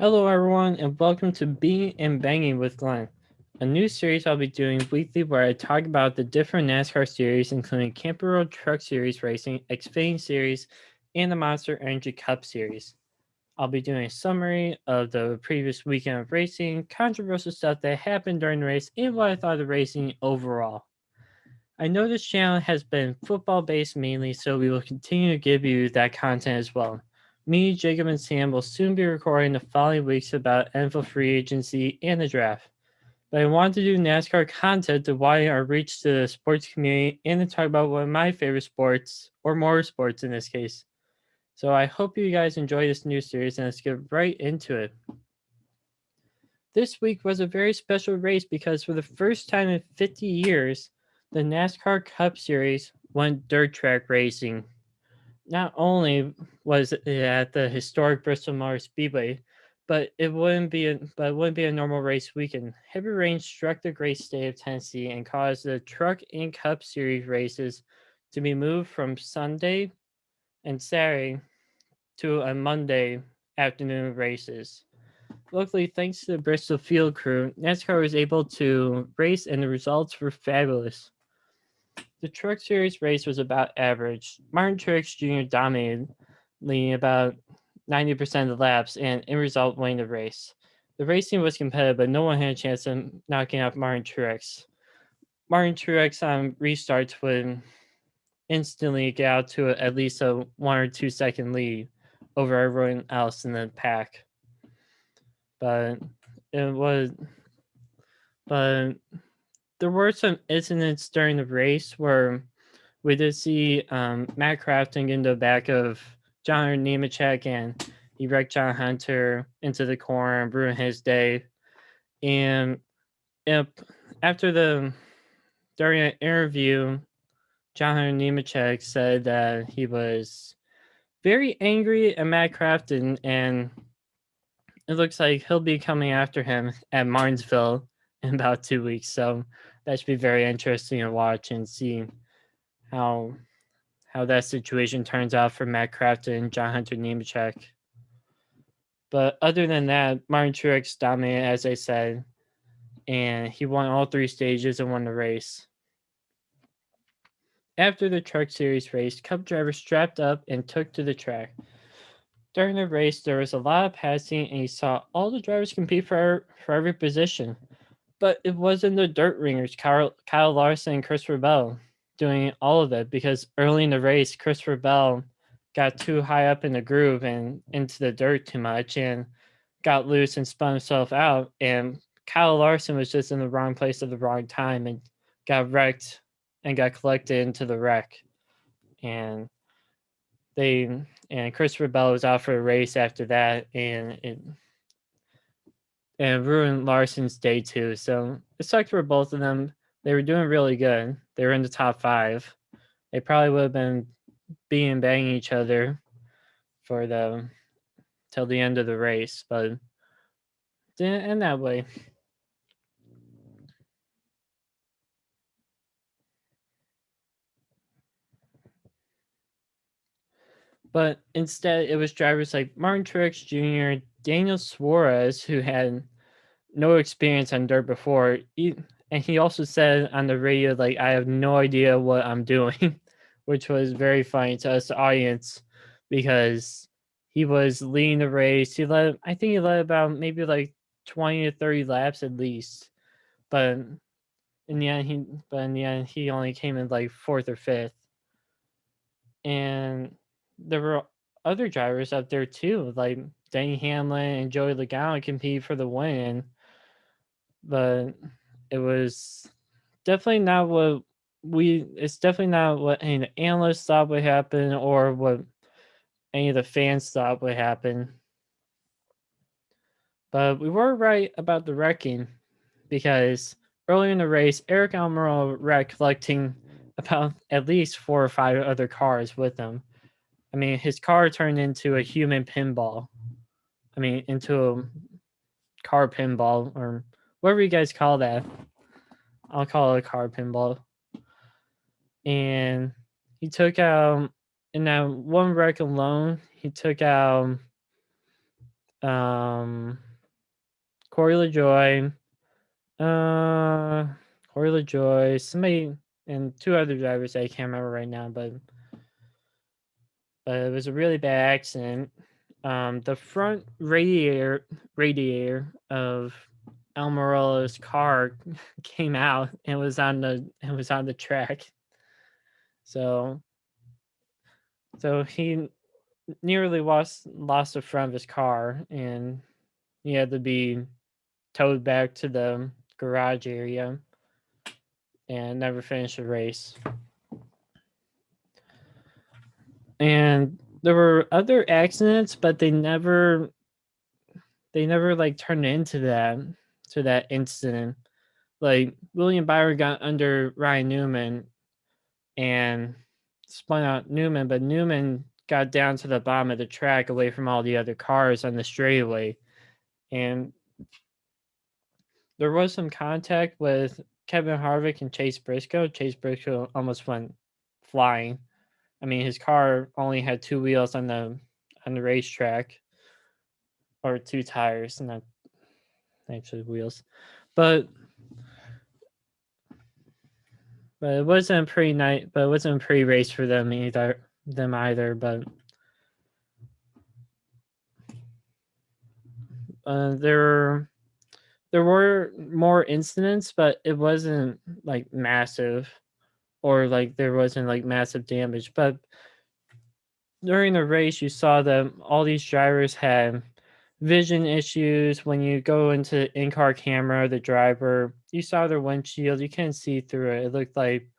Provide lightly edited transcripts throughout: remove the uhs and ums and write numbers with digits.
Hello, everyone, and welcome to Being and Banging with Glen, a new series I'll be doing weekly where I talk about the different NASCAR series, including Camper Road Truck Series Racing, Xfinity Series, and the Monster Energy Cup Series. I'll be doing a summary of the previous weekend of racing, controversial stuff that happened during the race, and what I thought of racing overall. I know this channel has been football based mainly, so we will continue to give you that content as well. Me, Jacob, and Sam will soon be recording the following weeks about NFL free agency and the draft. But I wanted to do NASCAR content to widen our reach to the sports community and to talk about one of my favorite sports, or motorsports in this case. So I hope you guys enjoy this new series and let's get right into it. This week was a very special race because for the first time in 50 years, the NASCAR Cup Series went dirt track racing. Not only was it at the historic Bristol Motor Speedway, but it wouldn't be a normal race weekend. Heavy rain struck the great state of Tennessee and caused the Truck and Cup Series races to be moved from Sunday and Saturday to a Monday afternoon races. Luckily, thanks to the Bristol field crew, NASCAR was able to race and the results were fabulous. The Truck Series race was about average. Martin Truex Jr. dominated, leading about 90% of the laps, and in result, winning the race. The racing was competitive, but no one had a chance of knocking out Martin Truex. Martin Truex on restarts would instantly get out to at least a 1 or 2 second lead over everyone else in the pack. But it was, but there were some incidents during the race where we did see Matt Crafton get into the back of John Hunter Nemechek and he wrecked John Hunter into the corner and ruined his day. And if, after during an interview, John Hunter Nemechek said that he was very angry at Matt Crafton and it looks like he'll be coming after him at Martinsville in about 2 weeks. So that should be very interesting to watch and see how that situation turns out for Matt Crafton and John Hunter Nemechek. But other than that, Martin Truex dominated, as I said, and he won all three stages and won the race. After the Truck Series race, Cup drivers strapped up and took to the track. During the race, there was a lot of passing, and you saw all the drivers compete for every position. But it wasn't the dirt ringers, Kyle Larson and Christopher Bell, doing all of it because early in the race, Christopher Bell got too high up in the groove and into the dirt too much and got loose and spun himself out. And Kyle Larson was just in the wrong place at the wrong time and got wrecked and got collected into the wreck. And Christopher Bell was out for a race after that, and it ruined Larson's day too. So it sucked for both of them. They were doing really good. They were in the top five. They probably would have been banging each other for the till the end of the race, but didn't end that way. But instead, it was drivers like Martin Truex Jr., Daniel Suarez, who had no experience on dirt before. And he also said on the radio, like, I have no idea what I'm doing, which was very funny to us, the audience, because he was leading the race. I think he led about maybe like 20 to 30 laps at least. But in the end, he only came in like fourth or fifth. And there were other drivers up there too, like Denny Hamlin and Joey Logano compete for the win. But it was definitely not what it's definitely not what any of the analysts thought would happen or what any of the fans thought would happen. But we were right about the wrecking because early in the race, Eric Almirola wrecked, collecting about at least 4 or 5 other cars with him. I mean, his car turned into a human pinball. I mean, into a car pinball or whatever you guys call that. I'll call it a car pinball. And he took out, in that one wreck alone, he took out Corey LaJoy, uh, Corey LaJoy, somebody, and two other drivers I can't remember right now, but it was a really bad accident. The front radiator of Almirola's car came out and was on the track. So he nearly lost the front of his car, and he had to be towed back to the garage area and never finished the race. And there were other accidents, but they never like turned into that incident. Like William Byron got under Ryan Newman and spun out Newman, but Newman got down to the bottom of the track away from all the other cars on the straightaway. And there was some contact with Kevin Harvick and Chase Briscoe. Chase Briscoe almost went flying. I mean, his car only had two wheels on the racetrack, or two tires, not actually wheels. But it wasn't a pretty night. But it wasn't a pretty race for them either. But there were more incidents, but it wasn't like massive, or like there wasn't like massive damage. But during the race, you saw that all these drivers had vision issues. When you go into in-car camera, the driver, you saw their windshield, you couldn't see through it. It looked like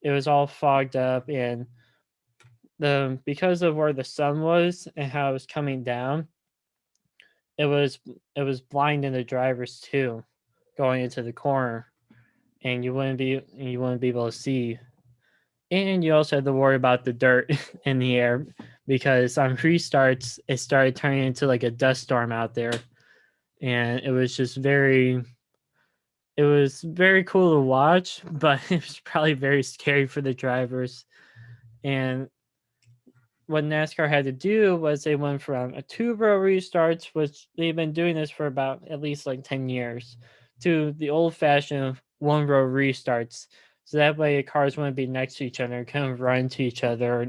it was all fogged up, and because of where the sun was and how it was coming down, it was blinding the drivers too, going into the corner, and you wouldn't be able to see. And you also had to worry about the dirt in the air, because on restarts it started turning into like a dust storm out there, and it was very cool to watch, but it was probably very scary for the drivers. And what NASCAR had to do was they went from a 2-row restarts, which they've been doing this for about at least like 10 years, to the old-fashioned 1-row restarts. So that way the cars wouldn't be next to each other, kind of run into each other, or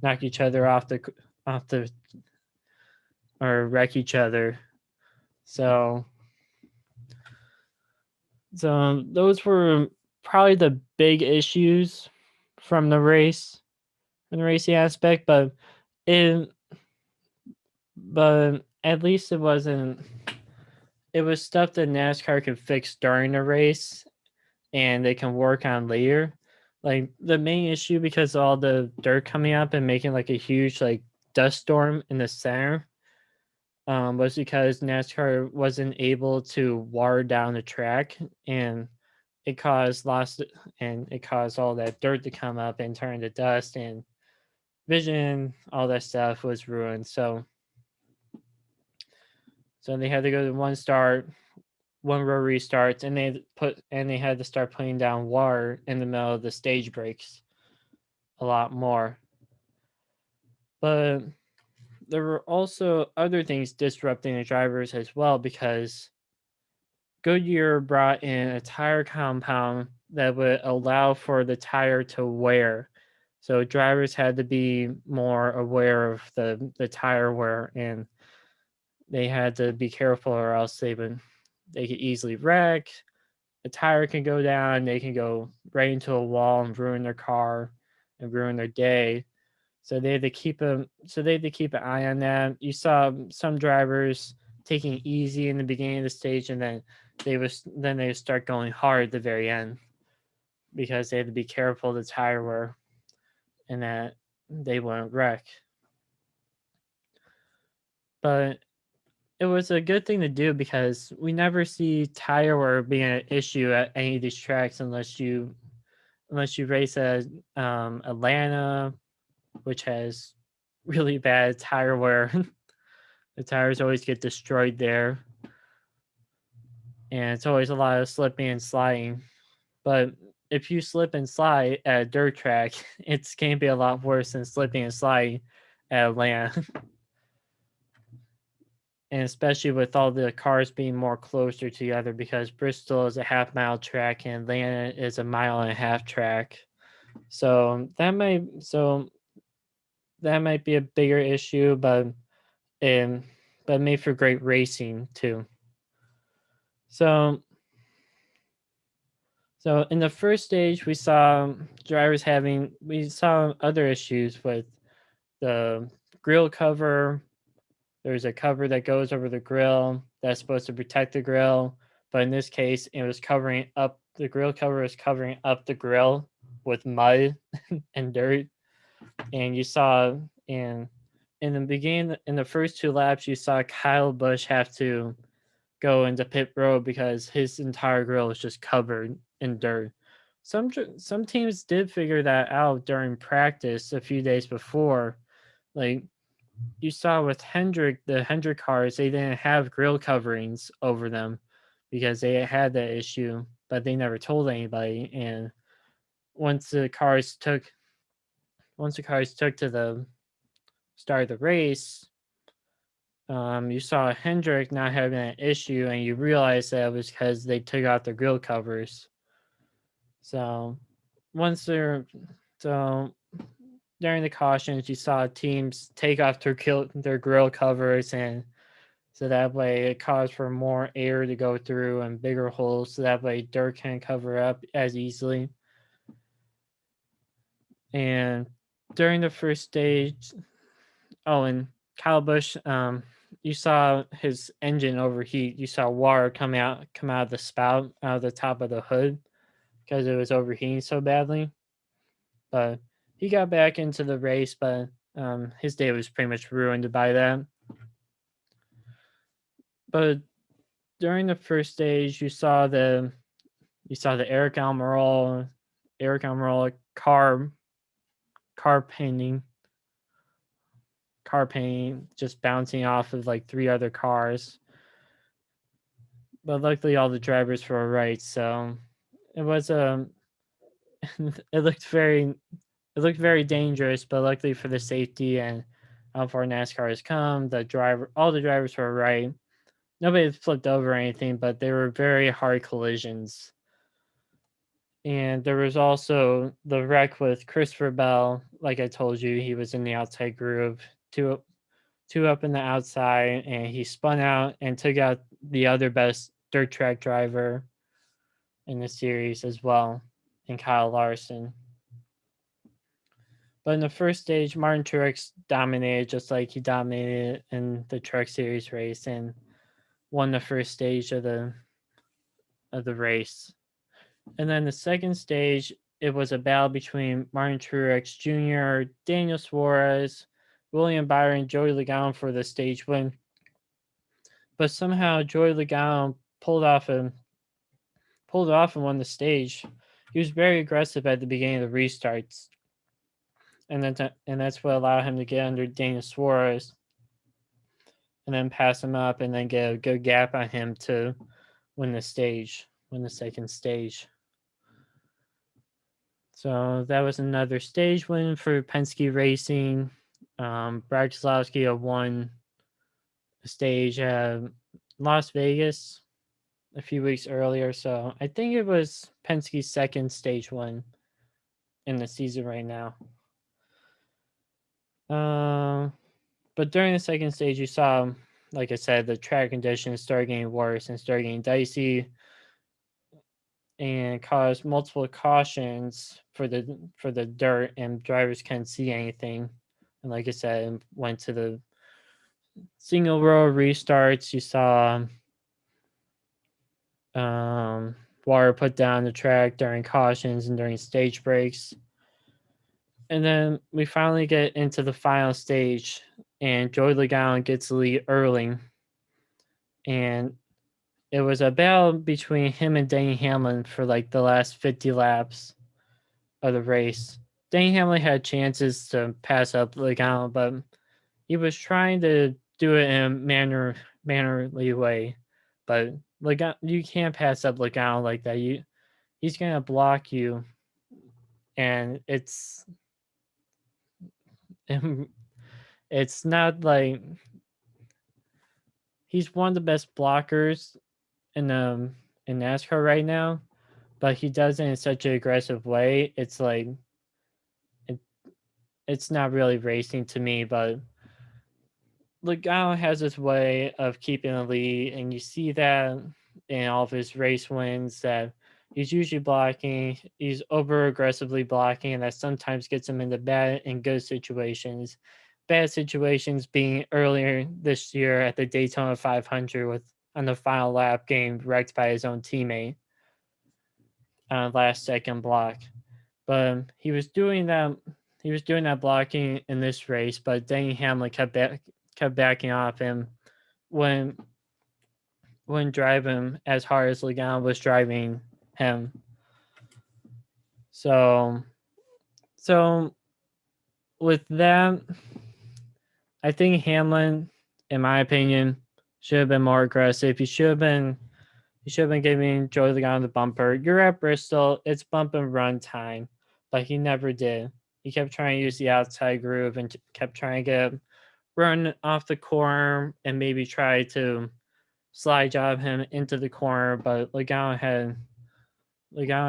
knock each other off the or wreck each other. So those were probably the big issues from the race, from the racing aspect, but it but at least it wasn't. It was stuff that NASCAR could fix during the race, and they can work on later. Like the main issue, because of all the dirt coming up and making like a huge like dust storm in the center, was because NASCAR wasn't able to water down the track, and it caused all that dirt to come up and turn to dust, and vision, all that stuff was ruined. So they had to go to 1-row restarts, and they had to start putting down water in the middle of the stage breaks a lot more. But there were also other things disrupting the drivers as well, because Goodyear brought in a tire compound that would allow for the tire to wear. So drivers had to be more aware of the tire wear, and they had to be careful, or else they could easily wreck. A tire can go down, they can go right into a wall and ruin their car and ruin their day. So they had to keep an eye on that. You saw some drivers taking it easy in the beginning of the stage, and then they would start going hard at the very end, because they had to be careful of the tire wear and that they wouldn't wreck. But it was a good thing to do, because we never see tire wear being an issue at any of these tracks, unless you race at Atlanta, which has really bad tire wear. The tires always get destroyed there, and it's always a lot of slipping and sliding. But if you slip and slide at a dirt track, it's going to be a lot worse than slipping and sliding at Atlanta. and especially with all the cars being more closer together because Bristol is a half-mile track and Atlanta is a mile and a half track. So that might be a bigger issue, um, but made for great racing too. So so in the first stage, we saw other issues with the grill cover. There's a cover that goes over the grill that's supposed to protect the grill, but in this case, it was covering up the grill cover was covering up the grill with mud and dirt. And you saw in in the beginning in the first two laps, you saw Kyle Busch have to go into pit road because his entire grill was just covered in dirt. Some teams did figure that out during practice a few days before. Like you saw with the Hendrick cars, they didn't have grill coverings over them because they had that issue, but they never told anybody. And once the cars took once the cars took to the start of the race, you saw Hendrick not having an issue, and you realized that it was because they took out the grill covers. So once they're so during the cautions, you saw teams take off their grill covers, and so that way it caused for more air to go through and bigger holes, so that way dirt can't cover up as easily. And during the first stage, oh, and Kyle Busch, you saw his engine overheat. You saw water come out of the spout, out of the top of the hood, because it was overheating so badly. But he got back into the race, but his day was pretty much ruined by that. But during the first stage, you saw the Eric Almirola car painting, just bouncing off of like three other cars. But luckily, all the drivers were right, so it was it looked very dangerous. But luckily for the safety and how far NASCAR has come, all the drivers were right. Nobody flipped over or anything, but they were very hard collisions. And there was also the wreck with Christopher Bell. Like I told you, he was in the outside groove, two up in the outside, and he spun out and took out the other best dirt track driver in the series as well, and Kyle Larson. But in the first stage, Martin Truex dominated just like he dominated in the Truck Series race and won the first stage of the race. And then the second stage, it was a battle between Martin Truex Jr., Daniel Suarez, William Byron, Joey Logano for the stage win. But somehow Joey Logano pulled it off and won the stage. He was very aggressive at the beginning of the restarts, and that's what allowed him to get under Daniel Suarez, and then pass him up, and then get a good gap on him to win the second stage. So that was another stage win for Penske Racing. Brad Keselowski won a stage at Las Vegas a few weeks earlier. So I think it was Penske's second stage win in the season right now. But during the second stage, you saw, like I said, the track conditions started getting worse and started getting dicey, and caused multiple cautions for the dirt, and drivers couldn't see anything. And like I said, went to the single row restarts. You saw water put down the track during cautions and during stage breaks. And then we finally get into the final stage, and Joey Logano gets the lead early. And it was a battle between him and Denny Hamlin for like the last 50 laps of the race. Denny Hamlin had chances to pass up Logano, but he was trying to do it in a mannerly way. But Logano, you can't pass up Logano like that. He's gonna block you, and it's not like he's one of the best blockers in NASCAR right now, but he does it in such an aggressive way. It's like it, it's not really racing to me, but Logano has this way of keeping a lead, and you see that in all of his race wins that he's usually blocking, he's over aggressively blocking, and that sometimes gets him into bad and good situations. Bad situations being earlier this year at the Daytona 500 with on the final lap getting wrecked by his own teammate on last second block. But he was doing that. He was doing that blocking in this race, but Denny Hamlin kept backing off him when driving as hard as Logano was driving him. So with that, I think Hamlin, in my opinion, should have been more aggressive. He should have been giving Joey Logano the bumper. You're at Bristol, it's bump and run time, but he never did. He kept trying to use the outside groove and kept trying to get run off the corner and maybe try to slide job him into the corner, but Logano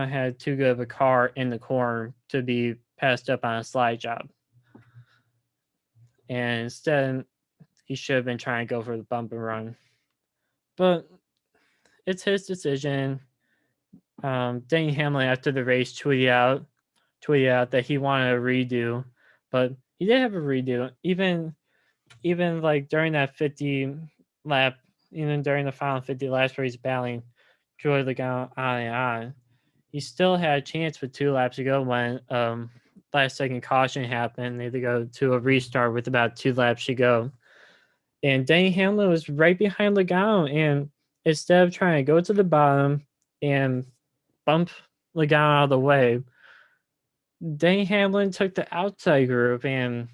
had too good of a car in the corner to be passed up on a slide job. And instead, he should have been trying to go for the bump and run. But it's his decision. Denny Hamlin after the race tweeted out that he wanted a redo, but he did have a redo. Even like during that 50 lap, even during the final 50 laps where he's battling Joey Logano on and on, he still had a chance with 2 laps to go when last second caution happened. They had to go to a restart with about 2 laps to go. And Denny Hamlin was right behind Logano, and instead of trying to go to the bottom and bump Logano out of the way, Denny Hamlin took the outside groove, and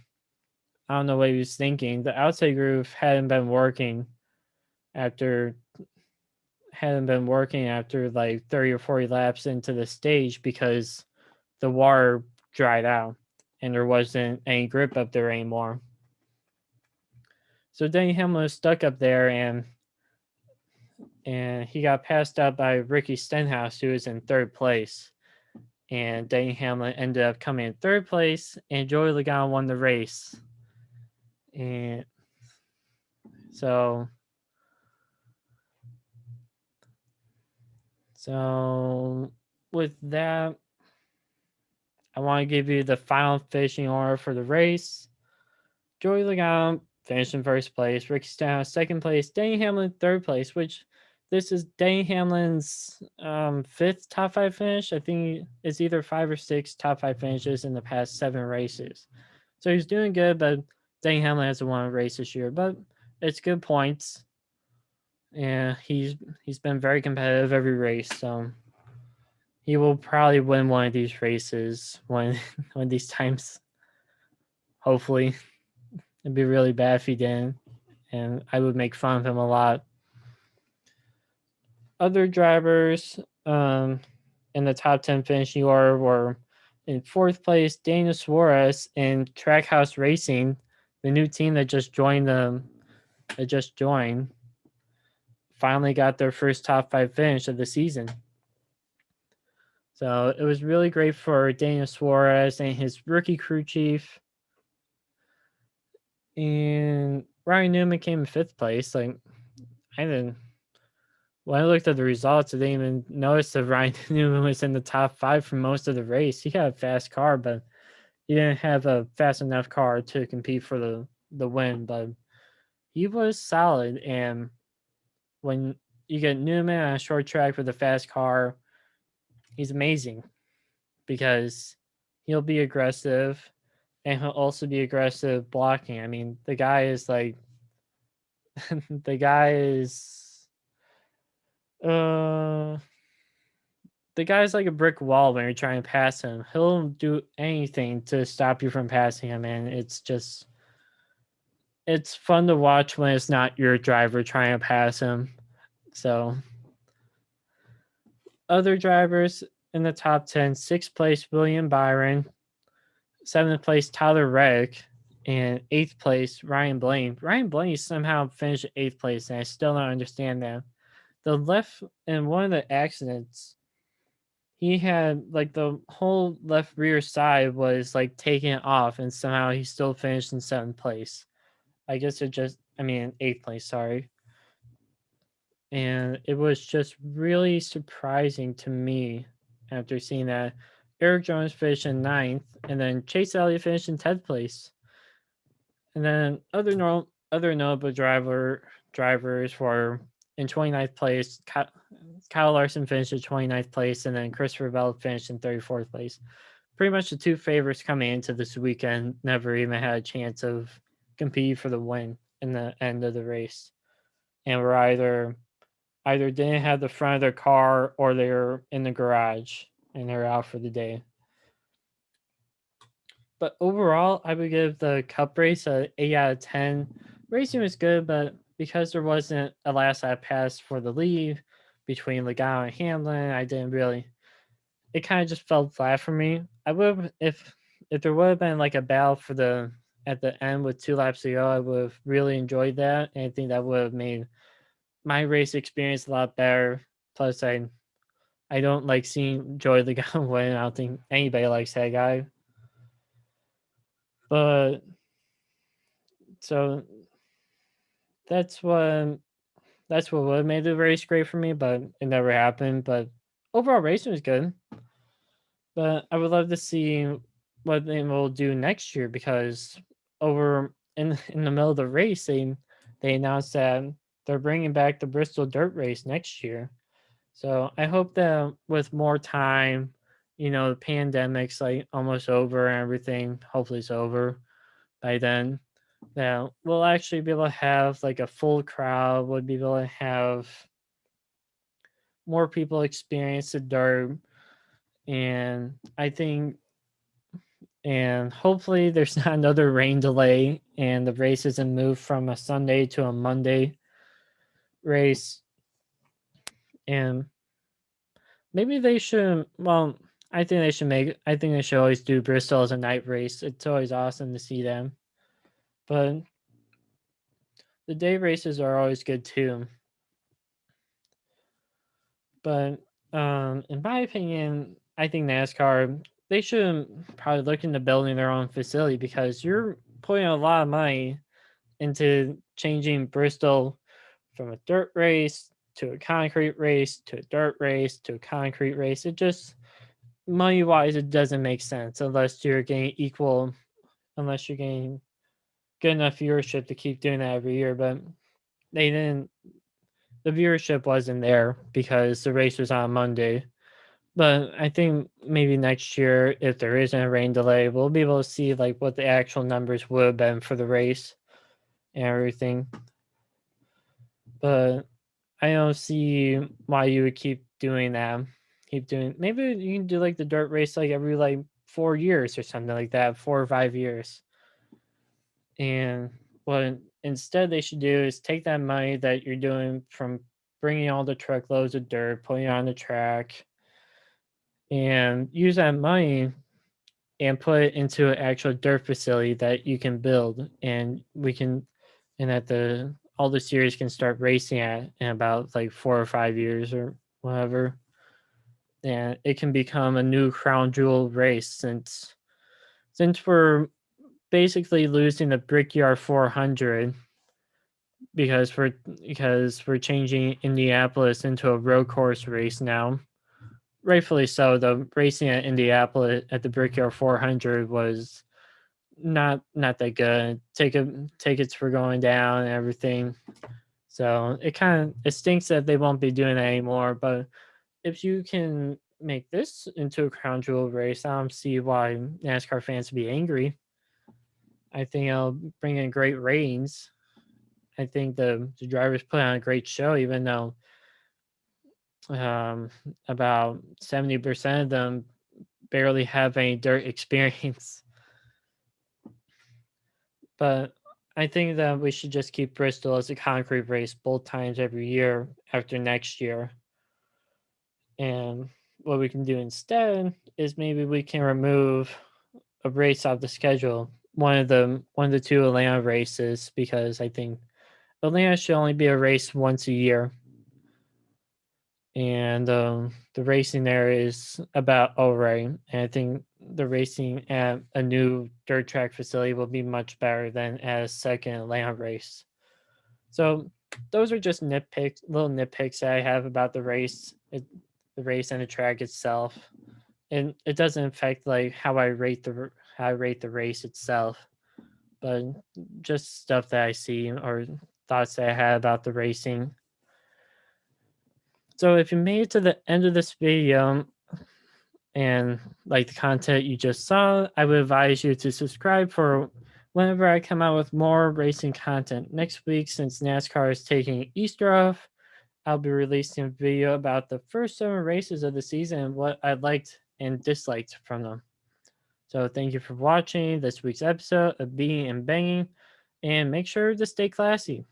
I don't know what he was thinking. The outside groove hadn't been working after like 30 or 40 laps into the stage because the water dried out and there wasn't any grip up there anymore. So Denny Hamlin was stuck up there, and he got passed up by Ricky Stenhouse, who was in 3rd place. And Denny Hamlin ended up coming in 3rd place, and Joey Logano won the race. And so with that, I want to give you the final finishing order for the race. Joey Logano finished in 1st place, Ricky Stenhouse 2nd place, Denny Hamlin 3rd place, which this is Denny Hamlin's 5th top 5 finish. I think it's either 5 or 6 top 5 finishes in the past 7 races. So he's doing good, but Denny Hamlin hasn't won a race this year, but it's good points. And he's been very competitive every race, so he will probably win one of these races when these times. Hopefully, it'd be really bad if he didn't, and I would make fun of him a lot. Other drivers in the top 10 finishing order were in 4th place Daniel Suarez in Trackhouse Racing, the new team that just joined finally got their first top 5 finish of the season. So it was really great for Daniel Suarez and his rookie crew chief. And Ryan Newman came in 5th place. Like, when I looked at the results, I didn't even notice that Ryan Newman was in the top 5 for most of the race. He had a fast car, but he didn't have a fast enough car to compete for the win. But he was solid. And when you get Newman on a short track with a fast car, he's amazing because he'll be aggressive and he'll also be aggressive blocking. I mean, the guy is like, the guy's like a brick wall when you're trying to pass him. He'll do anything to stop you from passing him, and it's fun to watch when it's not your driver trying to pass him. So other drivers in the top 10, 6th place William Byron, 7th place Tyler Reddick, And eighth place, Ryan Blaney. Ryan Blaney somehow finished eighth place, and I still don't understand that. The left in one of the accidents, he had like the whole left rear side was like taken off, and somehow he still finished in seventh place. I guess it just, I mean, eighth place, sorry. And it was just really surprising to me after seeing that Eric Jones finished in ninth, and then Chase Elliott finished in 10th place. And then other notable drivers were in 29th place. Kyle Larson finished in 29th place, and then Christopher Bell finished in 34th place. Pretty much the two favorites coming into this weekend never even had a chance of competing for the win in the end of the race, and were either didn't have the front of their car or they were in the garage and they're out for the day. But overall, I would give the Cup race a 8 out of 10. Racing was good, but because there wasn't a last lap pass for the lead between Logano and Hamlin, I didn't really. It kind of just fell flat for me. I would if there would have been like a battle for the at the end with 2 laps to go, I would have really enjoyed that, and I think that would have made my race experience a lot better. Plus, I don't like seeing Joey Logano win. I don't think anybody likes that guy. But so that's what would have made the race great for me, but it never happened. But overall racing was good. But I would love to see what they will do next year, because over in the middle of the race they announced that they're bringing back the Bristol Dirt Race next year. So I hope that with more time, the pandemic's like almost over and everything, hopefully it's over by then, that we'll actually be able to have like a full crowd, we'll be able to have more people experience the dirt. And I think, and hopefully there's not another rain delay and the race isn't moved from a Sunday to a Monday race. And maybe they should. Well, I think they should always do Bristol as a night race. It's always awesome to see them. But the day races are always good too. But in my opinion, I think NASCAR, they should probably look into building their own facility, because you're putting a lot of money into changing Bristol from a dirt race to a concrete race to a dirt race to a concrete race. It just, money wise, it doesn't make sense unless you're getting good enough viewership to keep doing that every year. But they didn't. The viewership wasn't there because the race was on Monday. But I think maybe next year, if there isn't a rain delay, we'll be able to see like what the actual numbers would have been for the race and everything. But I don't see why you would keep doing that. Maybe you can do like the dirt race like every like 4 years or something like that, 4 or 5 years. And what instead they should do is take that money that you're doing from bringing all the truckloads of dirt, putting it on the track, and use that money and put it into an actual dirt facility that you can build, and that the all the series can start racing at in about like 4 or 5 years or whatever. And it can become a new crown jewel race, since we're basically losing the Brickyard 400 because we're changing Indianapolis into a road course race now. Rightfully so. The racing at Indianapolis at the Brickyard 400 was not that good. Tickets were going down and everything. So it stinks that they won't be doing that anymore. But if you can make this into a crown jewel race, I don't see why NASCAR fans would be angry. I think it'll bring in great ratings. I think the drivers put on a great show, even though about 70% of them barely have any dirt experience. But I think that we should just keep Bristol as a concrete race both times every year after next year. And what we can do instead is maybe we can remove a race off the schedule one of the two Atlanta races, because I think Atlanta should only be a race once a year, and the racing there is about all right. And I think the racing at a new dirt track facility will be much better than at a second Atlanta race. So those are just little nitpicks that I have about the race and the track itself, and it doesn't affect like how I rate the race itself, but just stuff that I see or thoughts that I had about the racing. So if you made it to the end of this video and like the content you just saw, I would advise you to subscribe for whenever I come out with more racing content. Next week, since NASCAR is taking Easter off, I'll be releasing a video about the first 7 races of the season and what I liked and disliked from them. So thank you for watching this week's episode of Being and Banging, and make sure to stay classy.